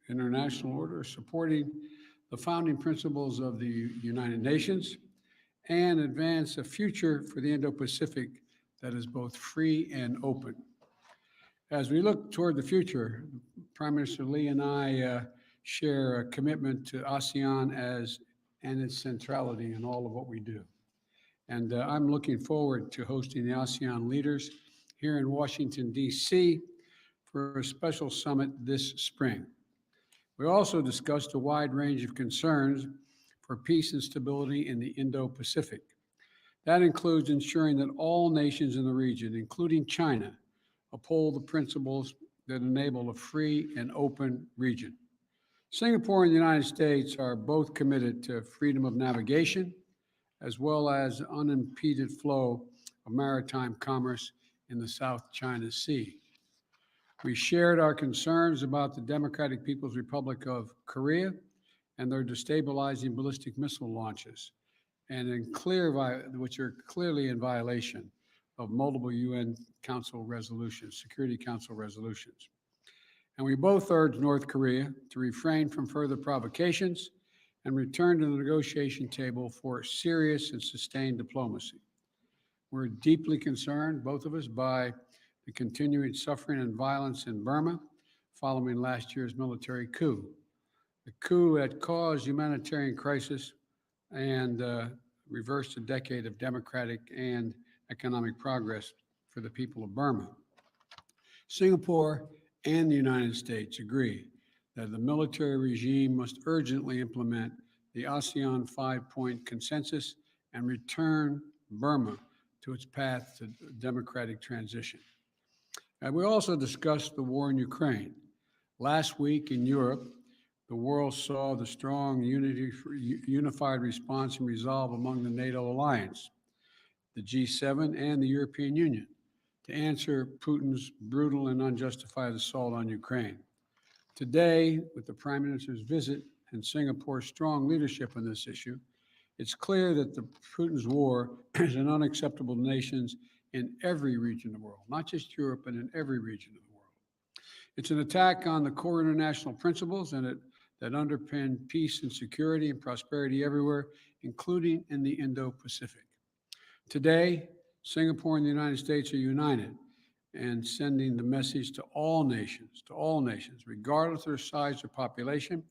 international order, supporting the founding principles of the United Nations, and advance a future for the Indo-Pacific that is both free and open. As we look toward the future, Prime Minister Lee and I share a commitment to ASEAN and its centrality in all of what we do. And I'm looking forward to hosting the ASEAN leaders here in Washington, D.C. for a special summit this spring. We also discussed a wide range of concerns for peace and stability in the Indo-Pacific. That includes ensuring that all nations in the region, including China, uphold the principles that enable a free and open region. Singapore and the United States are both committed to freedom of navigation, as well as unimpeded flow of maritime commerce in the South China Sea. We shared our concerns about the Democratic People's Republic of Korea and their destabilizing ballistic missile launches, and which are clearly in violation of multiple UN Council resolutions, Security Council resolutions. And we both urged North Korea to refrain from further provocations and return to the negotiation table for serious and sustained diplomacy. We're deeply concerned, both of us, by the continuing suffering and violence in Burma following last year's military coup. The coup that caused humanitarian crisis and reversed a decade of democratic and economic progress for the people of Burma. Singapore and the United States agree that the military regime must urgently implement the ASEAN 5-point consensus and return Burma to its path to democratic transition. And we also discussed the war in Ukraine. Last week in Europe, the world saw the strong unified response and resolve among the NATO alliance, the G7, and the European Union to answer Putin's brutal and unjustified assault on Ukraine. Today, with the Prime Minister's visit and Singapore's strong leadership on this issue, it's clear that Putin's war is an unacceptable to nations in every region of the world, not just Europe, but in every region of the world. It's an attack on the core international principles that underpin peace and security and prosperity everywhere, including in the Indo-Pacific. Today, Singapore and the United States are united and sending the message to all nations, regardless of their size or population.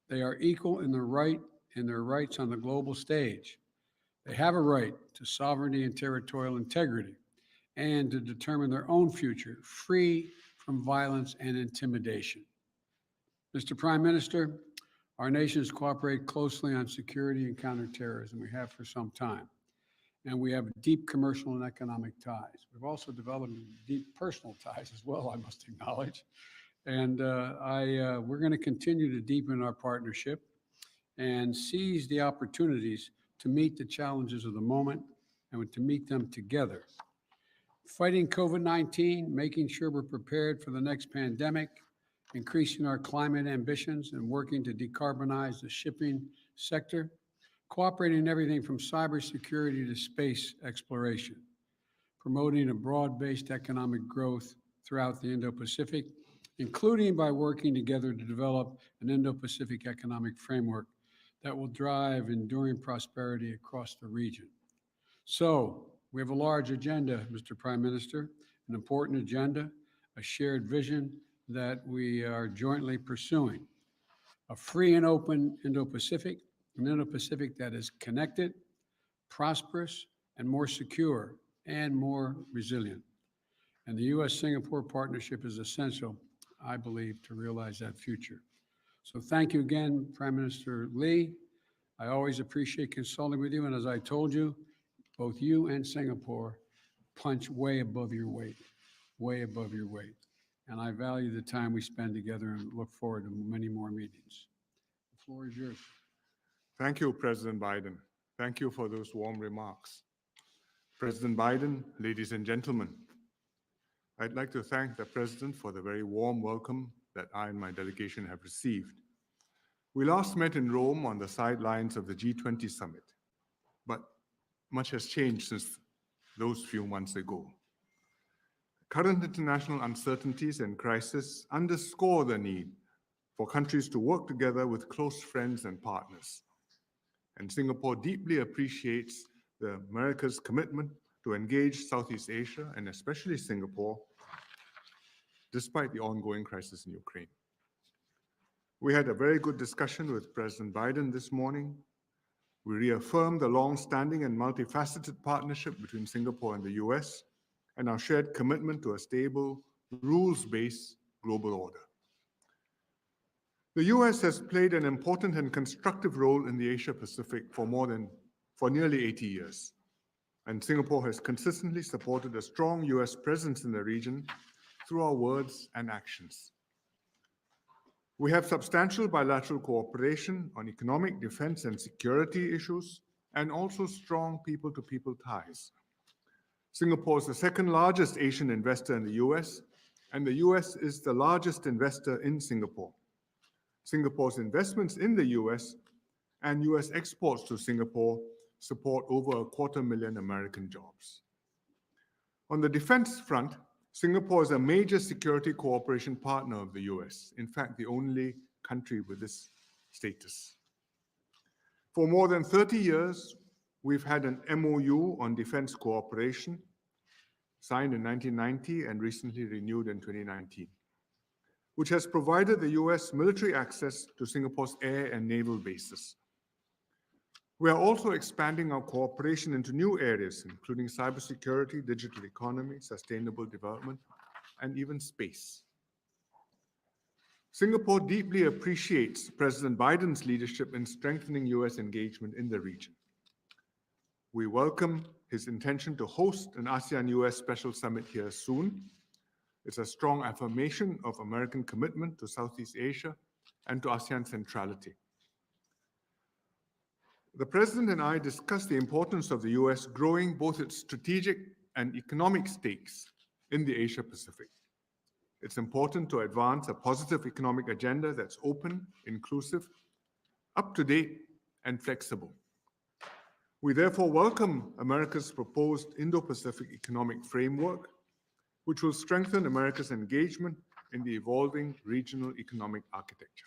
They are equal in their rights on the global stage. They have a right to sovereignty and territorial integrity and to determine their own future, free from violence and intimidation. Mr. Prime Minister, our nations cooperate closely on security and counterterrorism. We have for some time. And we have deep commercial and economic ties. We've also developed deep personal ties as well, I must acknowledge. And we're going to continue to deepen our partnership and seize the opportunities to meet the challenges of the moment and to meet them together. Fighting COVID-19, making sure we're prepared for the next pandemic, increasing our climate ambitions and working to decarbonize the shipping sector, cooperating in everything from cybersecurity to space exploration, promoting a broad-based economic growth throughout the Indo-Pacific, including by working together to develop an Indo-Pacific economic framework that will drive enduring prosperity across the region. So, we have a large agenda, Mr. Prime Minister, an important agenda, a shared vision that we are jointly pursuing. A free and open Indo-Pacific, an Indo-Pacific that is connected, prosperous, and more secure and more resilient. And the U.S.-Singapore partnership is essential, I believe, to realize that future. So thank you again, Prime Minister Lee. I always appreciate consulting with you, and as I told you, both you and Singapore punch way above your weight, way above your weight. And I value the time we spend together and look forward to many more meetings. The floor is yours. Thank you, President Biden. Thank you for those warm remarks. President Biden, ladies and gentlemen, I'd like to thank the President for the very warm welcome that I and my delegation have received. We last met in Rome on the sidelines of the G20 summit, but much has changed since those few months ago. Current international uncertainties and crises underscore the need for countries to work together with close friends and partners. And Singapore deeply appreciates the America's commitment to engage Southeast Asia, and especially Singapore, despite the ongoing crisis in Ukraine. We had a very good discussion with President Biden this morning. We reaffirmed the long-standing and multifaceted partnership between Singapore and the US and our shared commitment to a stable, rules-based global order. The US has played an important and constructive role in the Asia-Pacific for nearly 80 years. And Singapore has consistently supported a strong US presence in the region through our words and actions. We have substantial bilateral cooperation on economic, defense, and security issues, and also strong people-to-people ties. Singapore is the second largest Asian investor in the US, and the US is the largest investor in Singapore. Singapore's investments in the US and US exports to Singapore support over 250,000 American jobs. On the defense front, Singapore is a major security cooperation partner of the US, in fact, the only country with this status. For more than 30 years, we've had an MOU on defense cooperation, signed in 1990 and recently renewed in 2019, which has provided the US military access to Singapore's air and naval bases. We are also expanding our cooperation into new areas, including cybersecurity, digital economy, sustainable development, and even space. Singapore deeply appreciates President Biden's leadership in strengthening US engagement in the region. We welcome his intention to host an ASEAN-US Special Summit here soon. It's a strong affirmation of American commitment to Southeast Asia and to ASEAN centrality. The President and I discussed the importance of the US growing both its strategic and economic stakes in the Asia-Pacific. It's important to advance a positive economic agenda that's open, inclusive, up-to-date, and flexible. We therefore welcome America's proposed Indo-Pacific Economic Framework, which will strengthen America's engagement in the evolving regional economic architecture.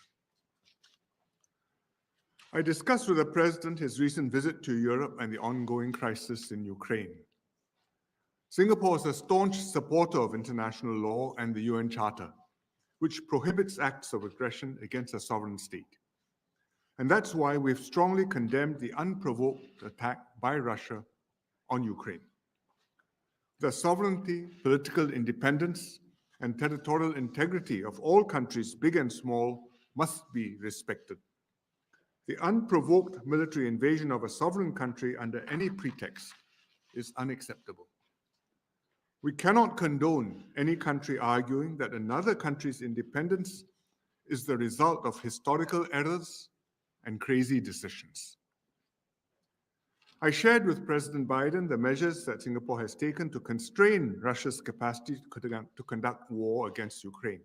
I discussed with the President his recent visit to Europe and the ongoing crisis in Ukraine. Singapore is a staunch supporter of international law and the UN Charter, which prohibits acts of aggression against a sovereign state. And that's why we've strongly condemned the unprovoked attack by Russia on Ukraine. The sovereignty, political independence, and territorial integrity of all countries, big and small, must be respected. The unprovoked military invasion of a sovereign country under any pretext is unacceptable. We cannot condone any country arguing that another country's independence is the result of historical errors and crazy decisions. I shared with President Biden the measures that Singapore has taken to constrain Russia's capacity to conduct war against Ukraine.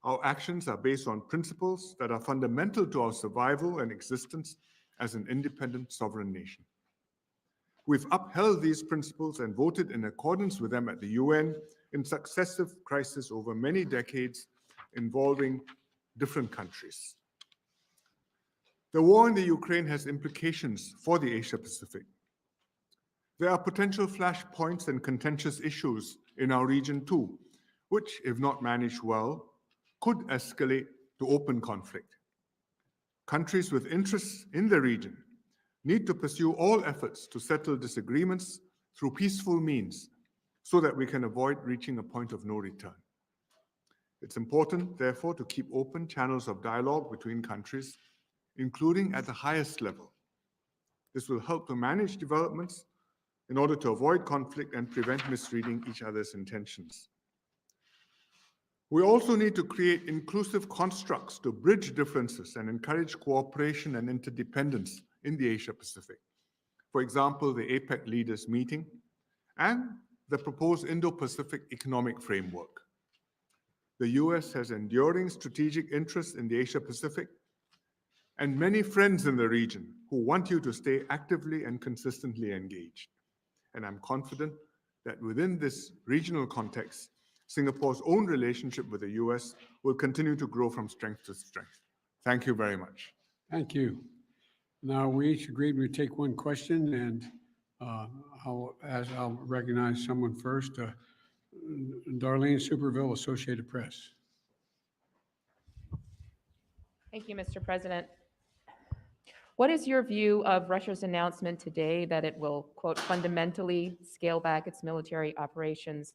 Our actions are based on principles that are fundamental to our survival and existence as an independent sovereign nation. We've upheld these principles and voted in accordance with them at the UN in successive crises over many decades involving different countries. The war in the Ukraine has implications for the Asia-Pacific. There are potential flashpoints and contentious issues in our region too, which, if not managed well, could escalate to open conflict. Countries with interests in the region need to pursue all efforts to settle disagreements through peaceful means so that we can avoid reaching a point of no return. It's important, therefore, to keep open channels of dialogue between countries, including at the highest level. This will help to manage developments in order to avoid conflict and prevent misreading each other's intentions. We also need to create inclusive constructs to bridge differences and encourage cooperation and interdependence in the Asia-Pacific. For example, the APEC leaders meeting and the proposed Indo-Pacific Economic Framework. The US has enduring strategic interests in the Asia-Pacific and many friends in the region who want you to stay actively and consistently engaged. And I'm confident that within this regional context, Singapore's own relationship with the US will continue to grow from strength to strength. Thank you very much. Thank you. Now, we each agreed we'd take one question, and I'll recognize someone first. Darlene Superville, Associated Press. Thank you, Mr. President. What is your view of Russia's announcement today that it will, quote, fundamentally scale back its military operations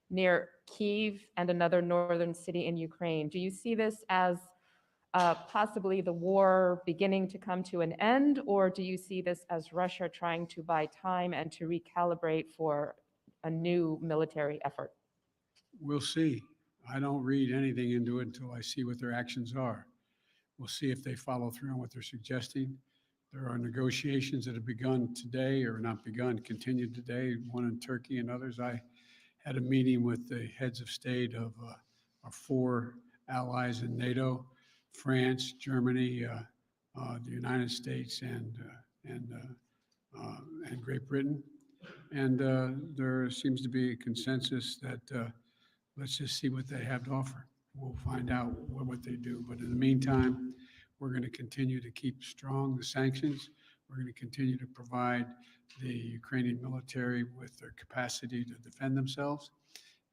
near Kyiv and another northern city in Ukraine? Do you see this as possibly the war beginning to come to an end, or do you see this as Russia trying to buy time and to recalibrate for a new military effort? We'll see. I don't read anything into it until I see what their actions are. We'll see if they follow through on what they're suggesting. There are negotiations that have begun today, or not begun, continued today, one in Turkey and others. I had a meeting with the heads of state of our 4 allies in NATO, France, Germany, the United States, and Great Britain. And there seems to be a consensus that let's just see what they have to offer. We'll find out what they do. But in the meantime, we're going to continue to keep strong the sanctions. We're going to continue to provide the Ukrainian military with their capacity to defend themselves.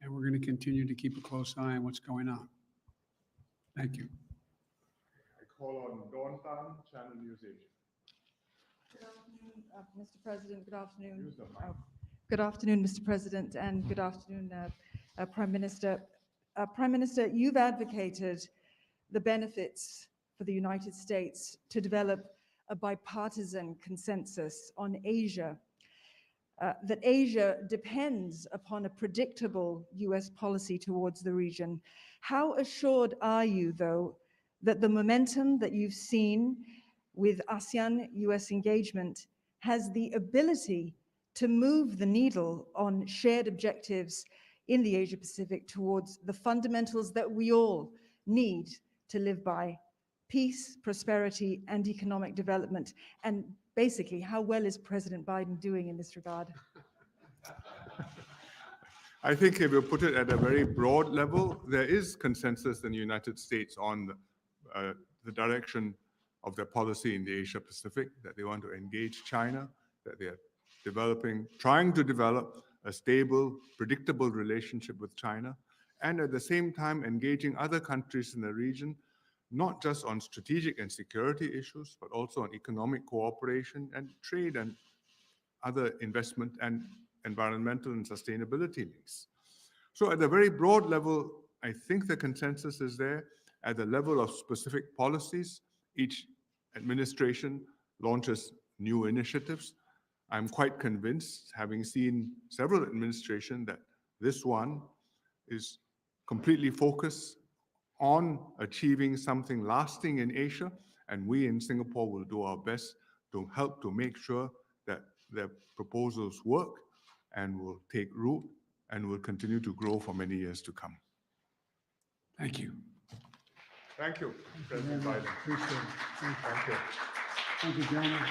And we're going to continue to keep a close eye on what's going on. Thank you. I call on Dawn Tan, Channel News Asia. Good afternoon, Mr. President. Good afternoon. Use the mic. Good afternoon, Mr. President, and good afternoon, Prime Minister. Prime Minister, you've advocated the benefits for the United States to develop a bipartisan consensus on Asia, that Asia depends upon a predictable US policy towards the region. How assured are you, though, that the momentum that you've seen with ASEAN-US engagement has the ability to move the needle on shared objectives in the Asia-Pacific towards the fundamentals that we all need to live by: peace, prosperity, and economic development? And basically, how well is President Biden doing in this regard? I think if you put it at a very broad level, there is consensus in the United States on the direction of their policy in the Asia-Pacific, that they want to engage China, that they are trying to develop a stable, predictable relationship with China, and at the same time engaging other countries in the region, not just on strategic and security issues, but also on economic cooperation and trade and other investment and environmental and sustainability links. So at a very broad level, I think the consensus is there. At the level of specific policies, each administration launches new initiatives. I'm quite convinced, having seen several administrations, that this one is completely focused on achieving something lasting in Asia, and we in Singapore will do our best to help to make sure that their proposals work and will take root and will continue to grow for many years to come. Thank you. Thank you, President Biden. Appreciate it. Thank you. Thank you, gentlemen.